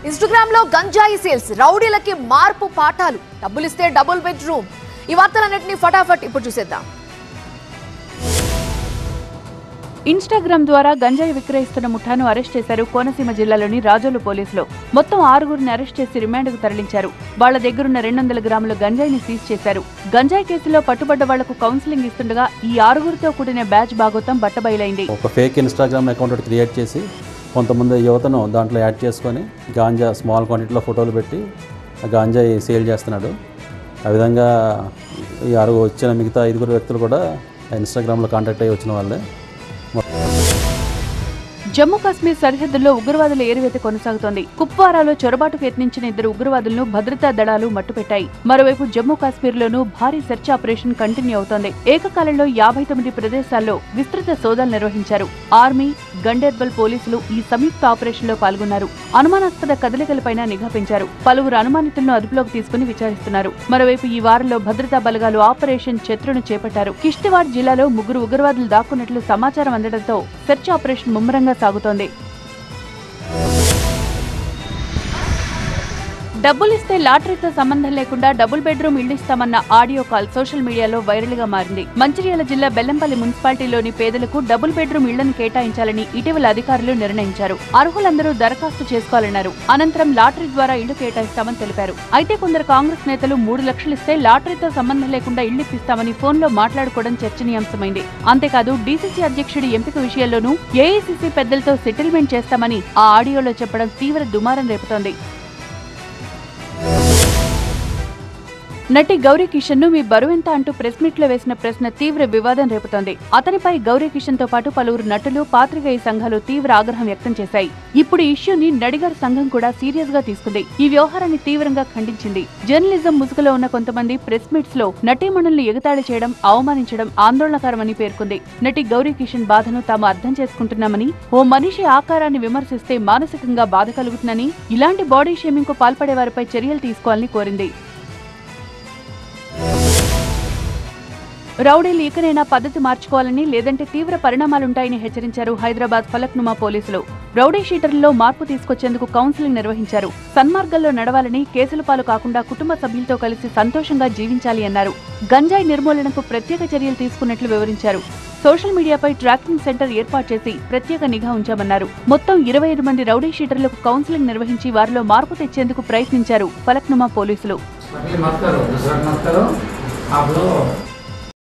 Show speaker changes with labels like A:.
A: Instagram లో గంజాయి sales, రౌడీలకి మార్పు పాఠాలు, డబ్బులిస్తే డబుల్ బెడ్రూమ్. ఈ వార్తలన్నిటిని ఫటాఫట్ ఇప్పుడు చూసేద్దాం.
B: ఇన్‌స్టాగ్రామ్ ద్వారా గంజాయి విక్రయిస్తున్న ముఠాను అరెస్ట్ చేశారు కోనసీమ జిల్లాలోని రాజోలు పోలీసులు. మొత్తం 6గురిని అరెస్ట్ చేసి రిమాండ్కు తరలించారు. వాళ్ల దగ్గరున్న 200 గ్రాముల గంజాయిని సీజ్ చేశారు. గంజాయి కేసులో పట్టుబడ్డ వాళ్లకు కౌన్సిలింగ్ ఇస్తుండగా ఈ 6గురితో కూడిన బ్యాచ్ భాగోతం బట్టబయలైంది.
C: ఒక ఫేక్ ఇన్‌స్టాగ్రామ్ అకౌంట్ క్రియేట్ చేసి కొంతమంది యువతను దాంట్లో యాడ్ చేసుకొని గాంజా స్మాల్ క్వాంటిటీలో ఫోటోలు పెట్టి గాంజాయి సేల్ చేస్తున్నాడు. ఆ విధంగా ఈ వచ్చిన మిగతా 5 వ్యక్తులు కూడా ఇన్‌స్టాగ్రామ్లో కాంటాక్ట్ అయ్యి వచ్చిన వాళ్ళే.
B: జమ్మూ కాశ్మీర్ సరిహద్దుల్లో ఉగ్రవాదుల ఏరివేత కొనసాగుతోంది. కుప్వారాలో చొరబాటుకు యత్నించిన 2 ఉగ్రవాదులను భద్రతా దళాలు మట్టుపెట్టాయి. మరోవైపు జమ్మూ కాశ్మీర్లోనూ భారీ సెర్చ్ ఆపరేషన్ కంటిన్యూ అవుతోంది. ఏకకాలంలో 59 ప్రదేశాల్లో విస్తృత సోదాలు నిర్వహించారు. ఆర్మీ, గండేర్బల్ పోలీసులు ఈ సంయుక్త ఆపరేషన్లో పాల్గొన్నారు. అనుమానాస్పద కదలికలపైన నిఘా పెంచారు. పలువురు అనుమానితులను అదుపులోకి తీసుకుని విచారిస్తున్నారు. మరోవైపు ఈ వారంలో భద్రతా బలగాలు ఆపరేషన్ శత్రును చేపట్టారు. కిష్తవాడ్ జిల్లాలో 3 ఉగ్రవాదులు దాక్కున్నట్లు సమాచారం అందడంతో సెర్చ్ ఆపరేషన్ ముమ్మరంగా సాగుతోంది. డబ్బులిస్తే లాటరీతో సంబంధం లేకుండా డబుల్ బెడ్రూమ్ ఇళ్లు ఇస్తామన్న ఆడియో కాల్ సోషల్ మీడియాలో వైరల్ గా మారింది. మంచిర్యాల జిల్లా బెల్లంపల్లి మున్సిపాలిటీలోని పేదలకు డబుల్ బెడ్రూమ్ ఇళ్లను కేటాయించాలని ఇటీవల అధికారులు నిర్ణయించారు. అర్హులందరూ దరఖాస్తు చేసుకోవాలన్నారు. అనంతరం లాటరీ ద్వారా ఇళ్లు కేటాయిస్తామని తెలిపారు. అయితే కొందరు కాంగ్రెస్ నేతలు 3 లక్షలు ఇస్తే లాటరీతో సంబంధం లేకుండా ఇళ్లు ఇప్పిస్తామని ఫోన్లో మాట్లాడుకోవడం చర్చనీయాంశమైంది. అంతేకాదు డీసీసీ అధ్యక్షుడి ఎంపిక విషయంలోనూ ఏఐసీసీ పెద్దలతో సెటిల్మెంట్ చేస్తామని ఆ ఆడియోలో చెప్పడం తీవ్ర దుమారం రేపుతోంది. నటి గౌరీ కిషన్ ను మీ బరువెంత అంటూ ప్రెస్ మీట్ లో వేసిన ప్రశ్న తీవ్ర వివాదం రేపుతోంది. అతనిపై గౌరీ కిషన్ తో పాటు పలువురు నటులు, పాత్రికేయ సంఘాలు తీవ్ర ఆగ్రహం వ్యక్తం చేశాయి. ఇప్పుడు ఈ ఇష్యూని నడిగర్ సంఘం కూడా సీరియస్ గా తీసుకుంది. ఈ వ్యవహారాన్ని తీవ్రంగా ఖండించింది. జర్నలిజం ముసుగులో ఉన్న కొంతమంది ప్రెస్ మీట్స్ లో నటీమణుల్ని ఎగతాళి చేయడం, అవమానించడం ఆందోళనకరమని పేర్కొంది. నటి గౌరీ కిషన్ బాధను తాము అర్థం చేసుకుంటున్నామని, ఓ మనిషి ఆకారాన్ని విమర్శిస్తే మానసికంగా బాధ కలుగుతుందని, ఇలాంటి బాడీ షేమింగ్ కు పాల్పడే వారిపై చర్యలు తీసుకోవాలని కోరింది. రౌడీలు ఇకనైనా పద్ధతి మార్చుకోవాలని, లేదంటే తీవ్ర పరిణామాలుంటాయని హెచ్చరించారు హైదరాబాద్ ఫలక్నుమా పోలీసులు. రౌడీ షీటర్లలో మార్పు తీసుకొచ్చేందుకు కౌన్సిలింగ్ నిర్వహించారు. సన్మార్గంలో నడవాలని, కేసుల పాలు కాకుండా కుటుంబ సభ్యులతో కలిసి సంతోషంగా జీవించాలి అన్నారు. గంజాయి నిర్మూలనకు ప్రత్యేక చర్యలు తీసుకున్నట్లు వివరించారు. సోషల్ మీడియాపై ట్రాకింగ్ సెంటర్ ఏర్పాటు చేసి ప్రత్యేక నిఘా ఉంచామన్నారు. మొత్తం 25 మంది రౌడీ షీటర్లకు కౌన్సిలింగ్ నిర్వహించి వారిలో మార్పు తెచ్చేందుకు ప్రయత్నించారు ఫలక్నుమా పోలీసులు.